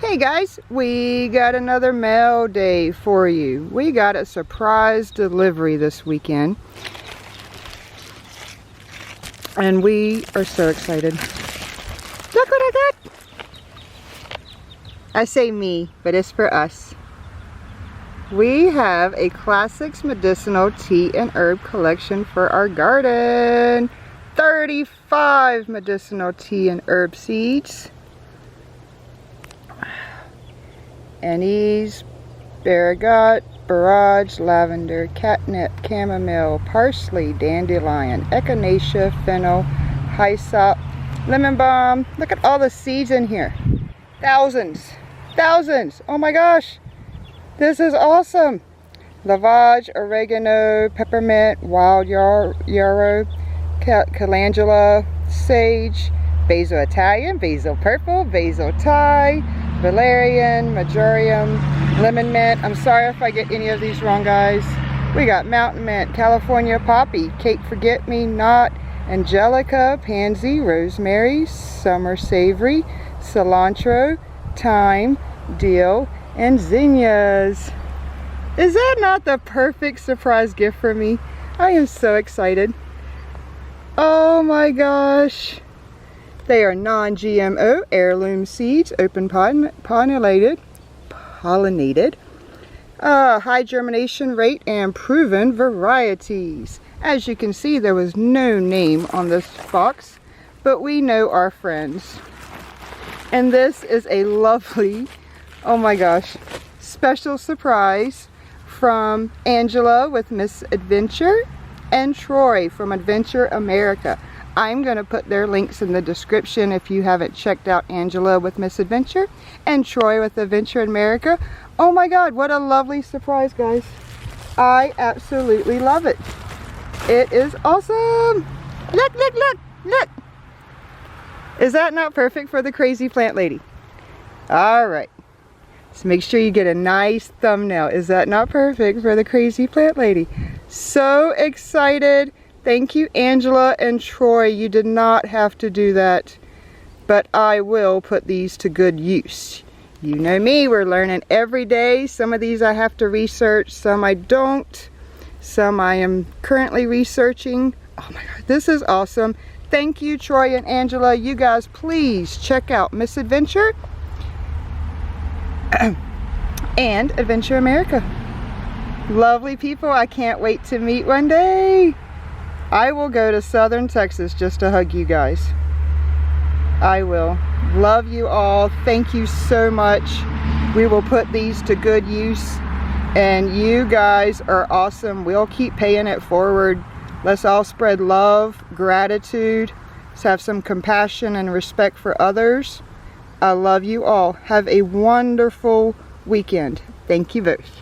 Hey guys, we got another mail day for you. We got a surprise delivery this weekend. And we are so excited. Look what I got! I say me, but it's for us. We have a Classics Medicinal Tea and Herb collection for our garden. 35 medicinal tea and herb seeds. Anise, Baragat, Barrage, Lavender, Catnip, Chamomile, Parsley, Dandelion, Echinacea, Fennel, Hyssop, Lemon Balm. Look at all the seeds in here. Thousands. Thousands. Oh my gosh. This is awesome. Lavage, Oregano, Peppermint, Wild Yarrow, Calendula, Sage, Basil Italian, Basil Purple, Basil Thai, Valerian, Marjoram, Lemon Mint. I'm sorry if I get any of these wrong, guys. We got Mountain Mint, California Poppy, Cape Forget-Me-Not, Angelica, Pansy, Rosemary, Summer Savory, Cilantro, Thyme, Dill, and zinnias. Is that not the perfect surprise gift for me? I am so excited. Oh my gosh. They are non-GMO heirloom seeds, open pollinated, high germination rate, and proven varieties. As you can see, there was no name on this box, but we know our friends. And this is a lovely, oh my gosh, special surprise from Angela with Miss.Adventure and Troy from Adventure America. I'm going to put their links in the description if you haven't checked out Angela with Miss.Adventure and Troy with Adventure America. Oh my God, what a lovely surprise, guys. I absolutely love it. It is awesome. Look, look, look, look. Is that not perfect for the crazy plant lady? All right. So make sure you get a nice thumbnail. Is that not perfect for the crazy plant lady? So excited. Thank you, Angela and Troy. You did not have to do that, but I will put these to good use. You know me, we're learning every day. Some of these I have to research, some I don't. Some I am currently researching. Oh my God, this is awesome. Thank you, Troy and Angela. You guys, please check out Miss.Adventure and Adventure America. Lovely people. I can't wait to meet one day. I will go to Southern Texas just to hug you guys. I will. Love you all. Thank you so much. We will put these to good use. And you guys are awesome. We'll keep paying it forward. Let's all spread love, gratitude. Let's have some compassion and respect for others. I love you all. Have a wonderful weekend. Thank you both.